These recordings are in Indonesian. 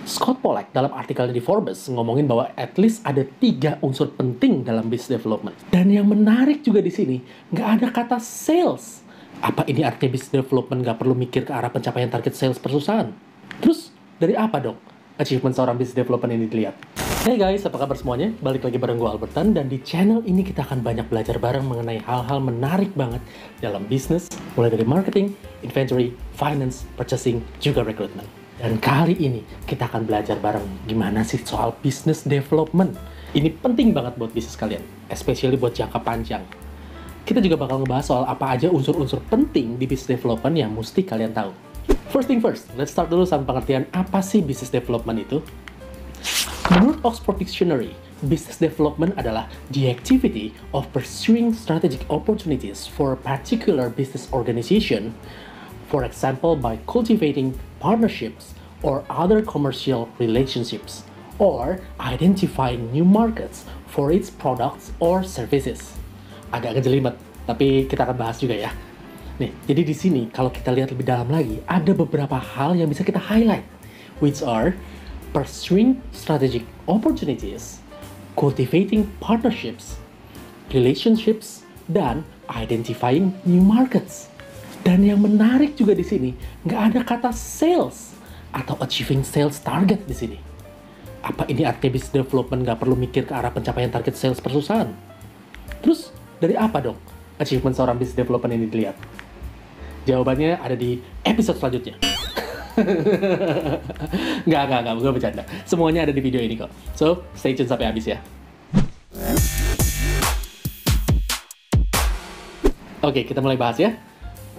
Scott Pollack dalam artikelnya di Forbes ngomongin bahwa at least ada 3 unsur penting dalam business development. Dan yang menarik juga di sini, nggak ada kata sales. Apa ini artinya business development nggak perlu mikir ke arah pencapaian target sales perusahaan? Terus, dari apa dong achievement seorang business development ini dilihat? Hey guys, apa kabar semuanya? Balik lagi bareng gue Albertan, dan di channel ini kita akan banyak belajar bareng mengenai hal-hal menarik banget dalam bisnis, mulai dari marketing, inventory, finance, purchasing, juga recruitment. Dan kali ini kita akan belajar bareng gimana sih soal business development. Ini penting banget buat bisnis kalian, especially buat jangka panjang. Kita juga bakal ngebahas soal apa aja unsur-unsur penting di business development yang mesti kalian tahu. First thing first, let's start dulu sama pengertian apa sih business development itu. Menurut Oxford Dictionary, business development adalah the activity of pursuing strategic opportunities for a particular business organization, for example by cultivating partnerships or other commercial relationships, or identifying new markets for its products or services. Agak ngejelimet, tapi kita akan bahas juga ya. Nih, jadi di sini kalau kita lihat lebih dalam lagi, ada beberapa hal yang bisa kita highlight, which are pursuing strategic opportunities, cultivating partnerships, relationships, dan identifying new markets. Dan yang menarik juga di sini, nggak ada kata sales atau achieving sales target di sini. Apa ini artinya business development nggak perlu mikir ke arah pencapaian target sales perusahaan? Terus, dari apa dong achievement seorang business development ini dilihat? Jawabannya ada di episode selanjutnya. Nggak, gue bercanda. Semuanya ada di video ini kok. So, stay tune sampai habis ya. Oke, kita mulai bahas ya.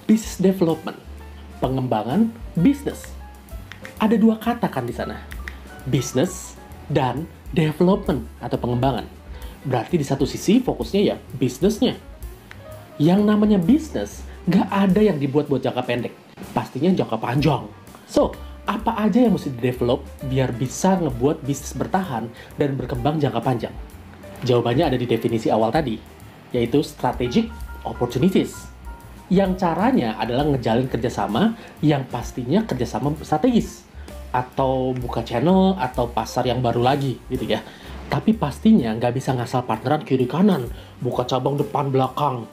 Business development, pengembangan bisnis. Ada 2 kata kan di sana, business dan development atau pengembangan. Berarti di satu sisi fokusnya ya bisnisnya. Yang namanya bisnis nggak ada yang dibuat buat jangka pendek, pastinya jangka panjang. So, apa aja yang mesti di-develop biar bisa ngebuat bisnis bertahan dan berkembang jangka panjang? Jawabannya ada di definisi awal tadi, yaitu strategic opportunities. Yang caranya adalah ngejalin kerjasama yang pastinya kerjasama strategis, atau buka channel atau pasar yang baru lagi gitu ya. Tapi pastinya nggak bisa ngasal partneran kiri kanan, buka cabang depan belakang.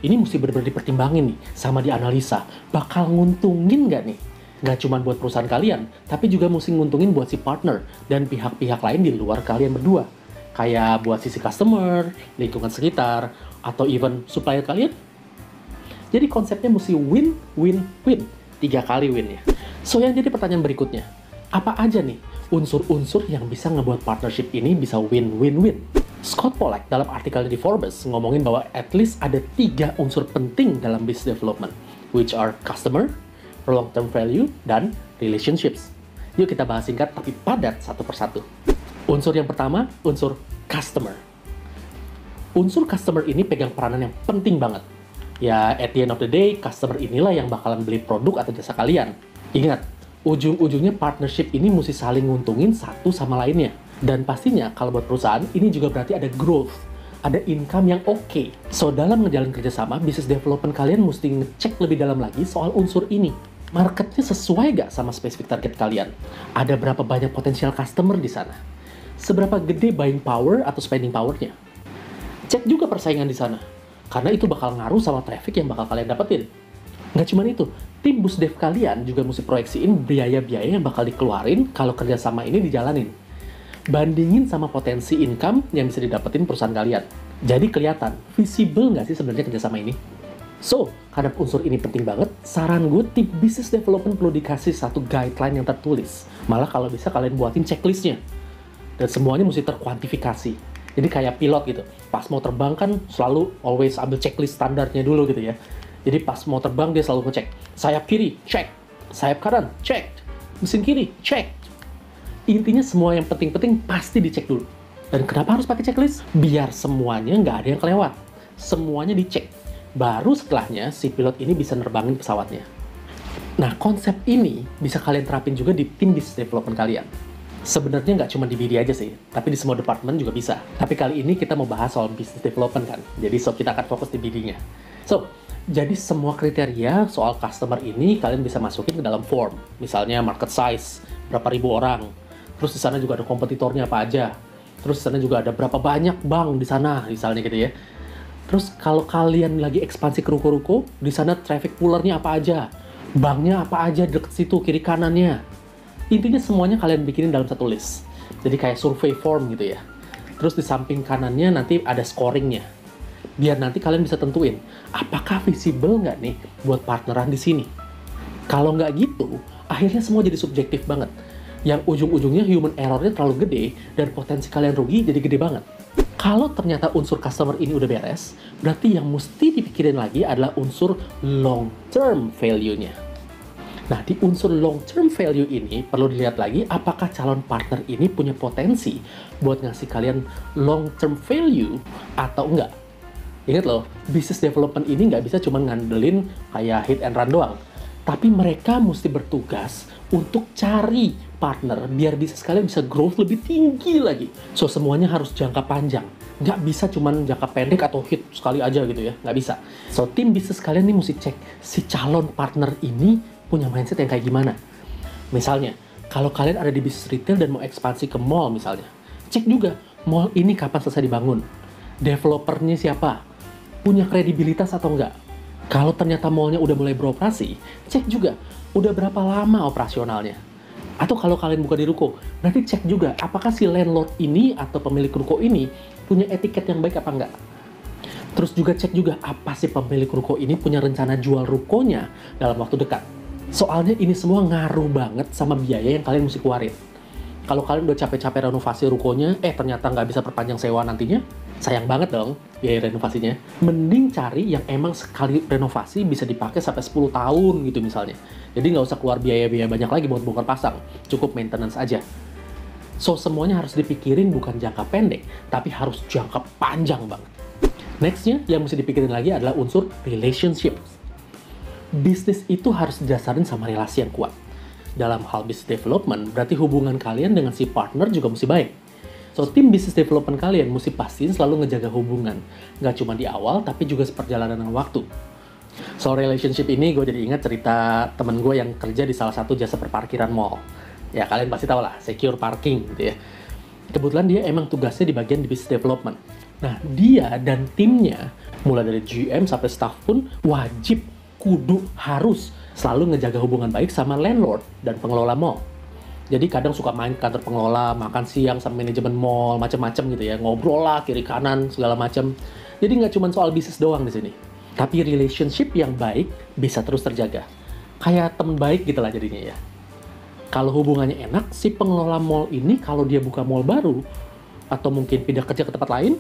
Ini mesti benar-benar dipertimbangin nih, sama dianalisa, bakal nguntungin nggak nih? Nggak cuma buat perusahaan kalian, tapi juga mesti nguntungin buat si partner dan pihak-pihak lain di luar kalian berdua. Kayak buat sisi customer, lingkungan sekitar, atau even supplier kalian. Jadi konsepnya mesti win-win-win. 3 kali win ya. So yang jadi pertanyaan berikutnya, apa aja nih unsur-unsur yang bisa ngebuat partnership ini bisa win-win-win? Scott Pollack dalam artikelnya di Forbes ngomongin bahwa at least ada 3 unsur penting dalam business development, which are customer, long-term value, dan relationships. Yuk kita bahas singkat tapi padat satu persatu. Unsur yang pertama, unsur customer. Unsur customer ini pegang peranan yang penting banget. Ya, at the end of the day, customer inilah yang bakalan beli produk atau jasa kalian. Ingat, ujung-ujungnya partnership ini mesti saling nguntungin satu sama lainnya. Dan pastinya, kalau buat perusahaan, ini juga berarti ada growth, ada income yang oke. So, dalam ngejalin kerjasama, business development kalian mesti ngecek lebih dalam lagi soal unsur ini. Marketnya sesuai gak sama spesifik target kalian? Ada berapa banyak potensial customer di sana? Seberapa gede buying power atau spending power-nya? Cek juga persaingan di sana. Karena itu bakal ngaruh sama traffic yang bakal kalian dapetin. Nggak cuma itu, tim bus dev kalian juga mesti proyeksiin biaya-biaya yang bakal dikeluarin kalau kerjasama ini dijalanin. Bandingin sama potensi income yang bisa didapetin perusahaan kalian. Jadi kelihatan, visible nggak sih sebenarnya kerjasama ini? So, karena unsur ini penting banget, saran gue tim business development perlu dikasih satu guideline yang tertulis. Malah kalau bisa kalian buatin checklistnya. Dan semuanya mesti terkuantifikasi. Jadi kayak pilot gitu, pas mau terbang kan selalu always ambil checklist standarnya dulu gitu ya. Jadi pas mau terbang dia selalu ngecek, sayap kiri, cek, sayap kanan, cek, mesin kiri, cek. Intinya semua yang penting-penting pasti dicek dulu. Dan kenapa harus pakai checklist? Biar semuanya nggak ada yang kelewat. Semuanya dicek. Baru setelahnya si pilot ini bisa nerbangin pesawatnya. Nah, konsep ini bisa kalian terapin juga di tim business development kalian. Sebenarnya nggak cuma di BD aja sih, tapi di semua departemen juga bisa. Tapi kali ini kita mau bahas soal business development kan, jadi kita akan fokus di BD-nya. So, jadi semua kriteria soal customer ini kalian bisa masukin ke dalam form. Misalnya market size, berapa ribu orang, Terus di sana juga ada kompetitornya apa aja. Terus di sana juga ada berapa banyak bank di sana, misalnya gitu ya. Terus kalau kalian lagi ekspansi ke ruko-ruko, di sana traffic poolernya apa aja, banknya apa aja deket situ, kiri kanannya. Intinya semuanya kalian bikinin dalam satu list. Jadi kayak survey form gitu ya. Terus di samping kanannya nanti ada scoringnya. Biar nanti kalian bisa tentuin, apakah visible nggak nih buat partneran di sini. Kalau nggak gitu, akhirnya semua jadi subjektif banget. Yang ujung-ujungnya human error-nya terlalu gede, dan potensi kalian rugi jadi gede banget. Kalau ternyata unsur customer ini udah beres, berarti yang mesti dipikirin lagi adalah unsur long-term value-nya. Nah, di unsur long-term value ini perlu dilihat lagi apakah calon partner ini punya potensi buat ngasih kalian long-term value atau enggak. Ingat loh, business development ini nggak bisa cuma ngandelin kayak hit and run doang. Tapi mereka mesti bertugas untuk cari partner biar bisnis kalian bisa growth lebih tinggi lagi. So, semuanya harus jangka panjang. Nggak bisa cuma jangka pendek atau hit sekali aja gitu ya. Nggak bisa. So, tim bisnis kalian nih mesti cek si calon partner ini punya mindset yang kayak gimana. Misalnya, kalau kalian ada di bisnis retail dan mau ekspansi ke mall misalnya, cek juga mall ini kapan selesai dibangun. Developernya siapa? Punya kredibilitas atau enggak? Kalau ternyata mallnya udah mulai beroperasi, cek juga udah berapa lama operasionalnya. Atau kalau kalian buka di ruko, berarti cek juga apakah si landlord ini atau pemilik ruko ini punya etiket yang baik apa enggak. Terus juga cek juga apa sih pemilik ruko ini punya rencana jual rukonya dalam waktu dekat. Soalnya ini semua ngaruh banget sama biaya yang kalian mesti keluarin. Kalau kalian udah capek-capek renovasi rukonya, ternyata nggak bisa perpanjang sewa nantinya, sayang banget dong biaya renovasinya. Mending cari yang emang sekali renovasi bisa dipakai sampai 10 tahun gitu misalnya. Jadi nggak usah keluar biaya-biaya banyak lagi buat bongkar pasang, cukup maintenance aja. So, semuanya harus dipikirin bukan jangka pendek, tapi harus jangka panjang banget. Nextnya yang mesti dipikirin lagi adalah unsur relationship. Bisnis itu harus didasarkan sama relasi yang kuat. Dalam hal business development, berarti hubungan kalian dengan si partner juga mesti baik. So, tim business development kalian mesti pastiin selalu ngejaga hubungan. Nggak cuma di awal, tapi juga seperjalanan dengan waktu. So, relationship ini gue jadi ingat cerita temen gue yang kerja di salah satu jasa perparkiran mall. Ya, kalian pasti tahu lah, secure parking gitu ya. Kebetulan dia emang tugasnya di bagian di business development. Nah, dia dan timnya, mulai dari GM sampai staff pun wajib kudu harus selalu ngejaga hubungan baik sama landlord dan pengelola mall. Jadi kadang suka main ke kantor pengelola, makan siang sama manajemen mall, macam-macam gitu ya, ngobrol lah kiri kanan segala macam. Jadi nggak cuma soal bisnis doang di sini, tapi relationship yang baik bisa terus terjaga. Kayak teman baik gitu lah jadinya ya. Kalau hubungannya enak, si pengelola mall ini kalau dia buka mall baru atau mungkin pindah kerja ke tempat lain,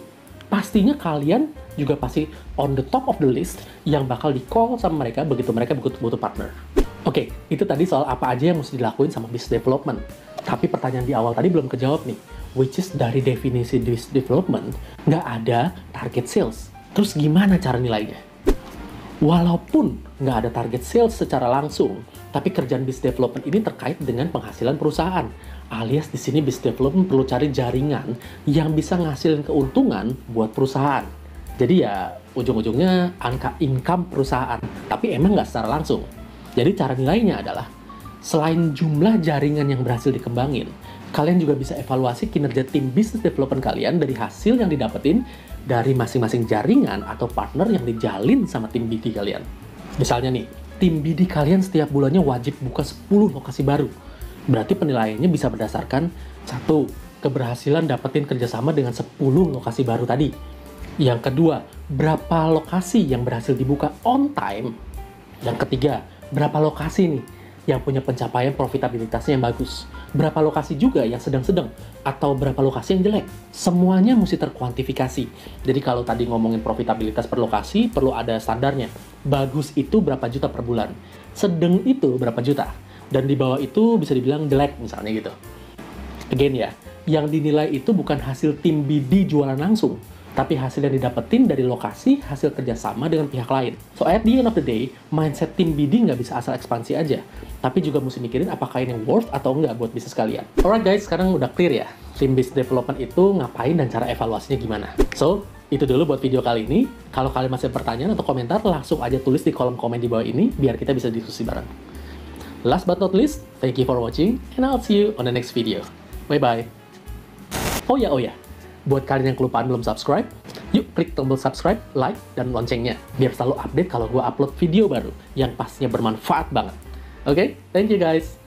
pastinya kalian juga pasti on the top of the list yang bakal di-call sama mereka begitu mereka butuh partner. Oke, itu tadi soal apa aja yang mesti dilakuin sama business development. Tapi pertanyaan di awal tadi belum kejawab nih, which is dari definisi business development, nggak ada target sales. Terus gimana cara nilainya? Walaupun nggak ada target sales secara langsung, tapi kerjaan business development ini terkait dengan penghasilan perusahaan. Alias di sini business development perlu cari jaringan yang bisa ngasilin keuntungan buat perusahaan. Jadi ya ujung-ujungnya angka income perusahaan, tapi emang nggak secara langsung. Jadi cara nilainya adalah selain jumlah jaringan yang berhasil dikembangin, kalian juga bisa evaluasi kinerja tim business development kalian dari hasil yang didapetin dari masing-masing jaringan atau partner yang dijalin sama tim BD kalian. Misalnya nih, tim BD kalian setiap bulannya wajib buka 10 lokasi baru. Berarti penilaiannya bisa berdasarkan 1. Keberhasilan dapetin kerjasama dengan 10 lokasi baru tadi. Yang kedua, berapa lokasi yang berhasil dibuka on time. Yang ketiga, berapa lokasi nih yang punya pencapaian profitabilitasnya yang bagus. Berapa lokasi juga yang sedang-sedang, atau berapa lokasi yang jelek. Semuanya mesti terkuantifikasi. Jadi kalau tadi ngomongin profitabilitas per lokasi, perlu ada standarnya. Bagus itu berapa juta per bulan. Sedang itu berapa juta. Dan di bawah itu bisa dibilang jelek misalnya gitu. Again ya, yang dinilai itu bukan hasil tim BD jualan langsung, tapi hasil yang didapetin dari lokasi hasil kerjasama dengan pihak lain. So at the end of the day, mindset tim BD nggak bisa asal ekspansi aja, tapi juga mesti mikirin apakah ini worth atau nggak buat bisnis kalian. Alright guys, sekarang udah clear ya, tim business development itu ngapain dan cara evaluasinya gimana. So, itu dulu buat video kali ini. Kalau kalian masih ada pertanyaan atau komentar, langsung aja tulis di kolom komen di bawah ini, biar kita bisa diskusi bareng. Last but not least, thank you for watching, and I'll see you on the next video. Bye-bye. Oh ya, buat kalian yang kelupaan belum subscribe, yuk klik tombol subscribe, like, dan loncengnya, biar selalu update kalau gue upload video baru yang pastinya bermanfaat banget. Oke, thank you guys.